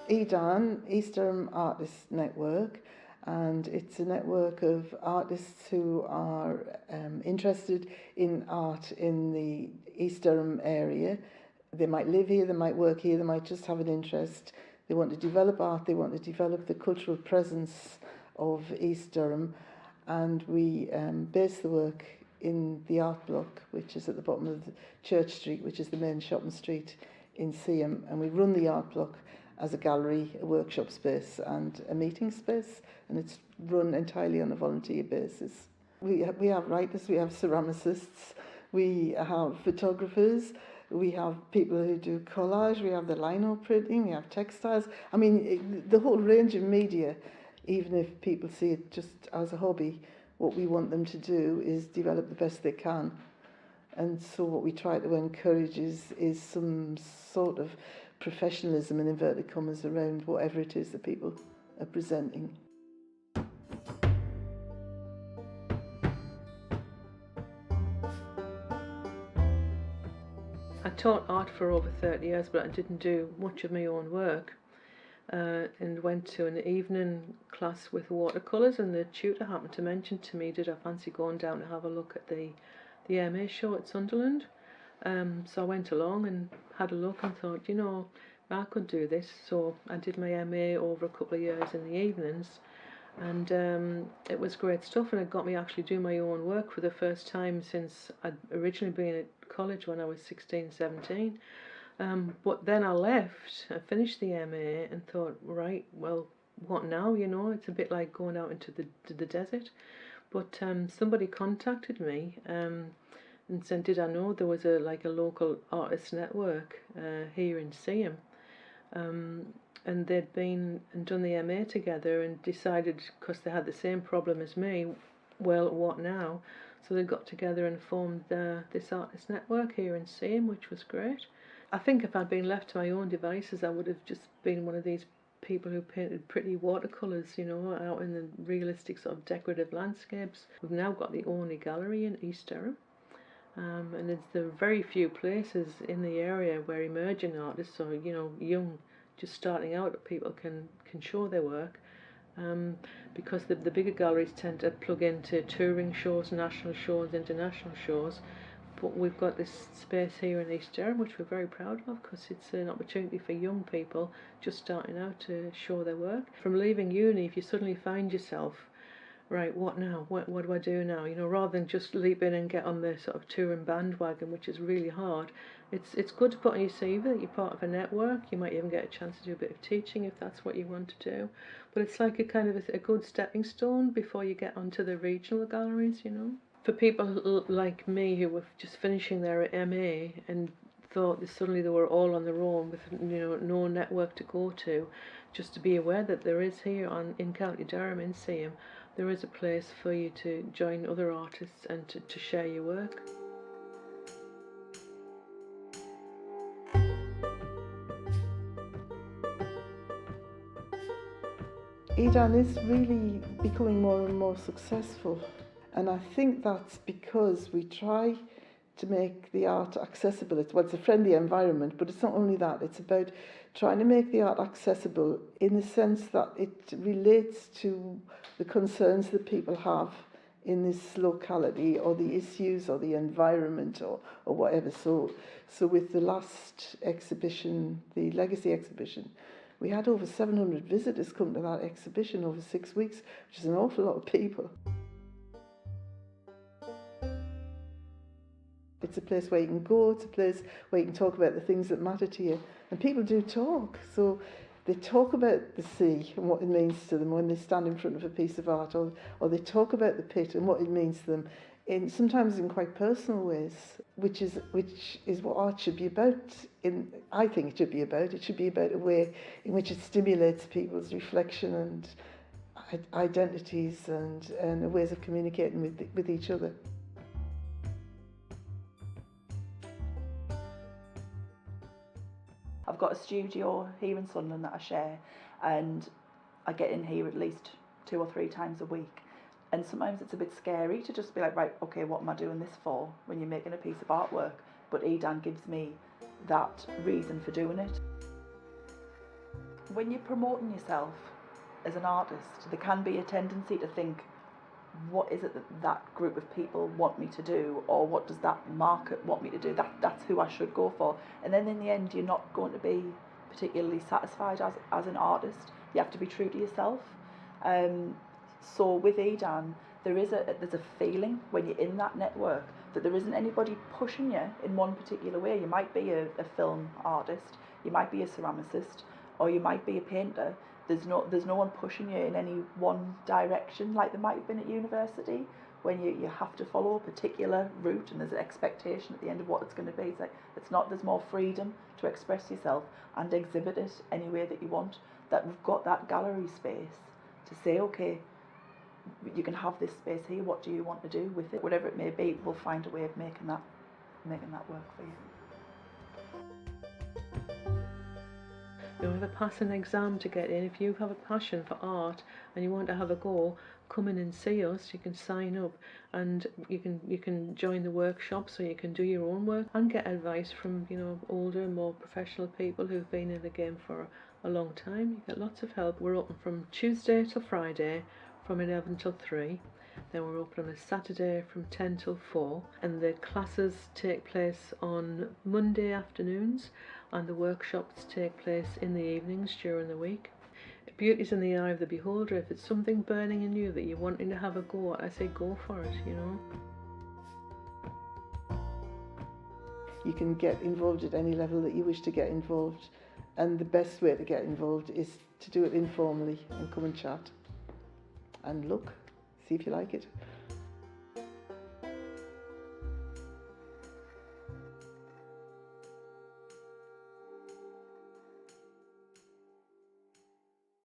Edan, East Durham Artists Network, and it's a network of artists who are interested in art in the East Durham area. They might live here, they might work here, they might just have an interest. They want to develop art, they want to develop the cultural presence of East Durham, and we base the work in the art block, which is at the bottom of the Church Street, which is the main shopping street in Seaham, and we run the art block as a gallery, a workshop space and a meeting space, and it's run entirely on a volunteer basis. We have writers, we have ceramicists, we have photographers, we have people who do collage, we have the lino printing, we have textiles. I mean, the whole range of media, even if people see it just as a hobby, what we want them to do is develop the best they can. And so what we try to encourage is some sort of professionalism in inverted commas around whatever it is that people are presenting. I taught art for over 30 years, but I didn't do much of my own work. And went to an evening class with watercolours, and the tutor happened to mention to me, did I fancy going down to have a look at the MA show at Sunderland? So I went along and had a look and thought, you know, I could do this. So I did my MA over a couple of years in the evenings, and it was great stuff, and it got me actually doing my own work for the first time since I'd originally been at college when I was 16, 17. But then I left, I finished the MA and thought, right, well, what now? You know, it's a bit like going out into the desert. But somebody contacted me and said, did I know there was a local artist network here in Seaham? And they'd been and done the MA together and decided, because they had the same problem as me, well, what now? So they got together and formed this artist network here in Seaham, which was great. I think if I'd been left to my own devices, I would have just been one of these people who painted pretty watercolours, you know, out in the realistic sort of decorative landscapes. We've now got the only gallery in East Durham, and it's the very few places in the area where emerging artists, or you know, young, just starting out people can show their work. Because the bigger galleries tend to plug into touring shows, national shows, international shows. But we've got this space here in East Durham, which we're very proud of, because it's an opportunity for young people just starting out to show their work. From leaving uni, if you suddenly find yourself, right, what now? What do I do now? You know, rather than just leap in and get on the sort of touring bandwagon, which is really hard, it's good to put on your CV that you're part of a network. You might even get a chance to do a bit of teaching if that's what you want to do. But it's like a kind of a good stepping stone before you get onto the regional galleries, you know. For people like me who were just finishing their MA and thought that suddenly they were all on their own with, you know, no network to go to, just to be aware that there is here in County Durham, in Seaham, there is a place for you to join other artists and to share your work. Edan is really becoming more and more successful, and I think that's because we try to make the art accessible. It's a friendly environment, but it's not only that, it's about trying to make the art accessible in the sense that it relates to the concerns that people have in this locality, or the issues or the environment, or whatever. So with the last exhibition, the Legacy exhibition, we had over 700 visitors come to that exhibition over 6 weeks, which is an awful lot of people. It's a place where you can go, it's a place where you can talk about the things that matter to you. And people do talk. So they talk about the sea and what it means to them when they stand in front of a piece of art, or they talk about the pit and what it means to them, sometimes in quite personal ways, which is what art should be about. I think it should be about. It should be about a way in which it stimulates people's reflection and identities and ways of communicating with each other. I've got a studio here in Sunderland that I share, and I get in here at least 2 or 3 times a week. And sometimes it's a bit scary to just be like, right, okay, what am I doing this for when you're making a piece of artwork? But Edan gives me that reason for doing it. when you're promoting yourself as an artist, there can be a tendency to think, what is it that group of people want me to do, or what does that market want me to do? That's who I should go for. And then in the end, you're not going to be particularly satisfied as an artist. You have to be true to yourself. So with Edan, there's a feeling when you're in that network that there isn't anybody pushing you in one particular way. You might be a film artist, you might be a ceramicist, or you might be a painter. There's no one pushing you in any one direction like there might have been at university, when you have to follow a particular route and there's an expectation at the end of what it's going to be. There's more freedom to express yourself and exhibit it any way that you want. That we've got that gallery space to say, okay, you can have this space here, what do you want to do with it? Whatever it may be, we'll find a way of making that work for you. You know, if I pass an exam to get in, if you have a passion for art and you want to have a go, come in and see us. You can sign up and you can join the workshop, so you can do your own work and get advice from, you know, older, more professional people who've been in the game for a long time. You get lots of help. We're open from Tuesday till Friday from 11 till 3. Then we're open on a Saturday from 10 till 4, and the classes take place on Monday afternoons and the workshops take place in the evenings during the week. Beauty's in the eye of the beholder. If it's something burning in you that you're wanting to have a go at, I say go for it, you know. You can get involved at any level that you wish to get involved, and the best way to get involved is to do it informally and come and chat and look, see if you like it.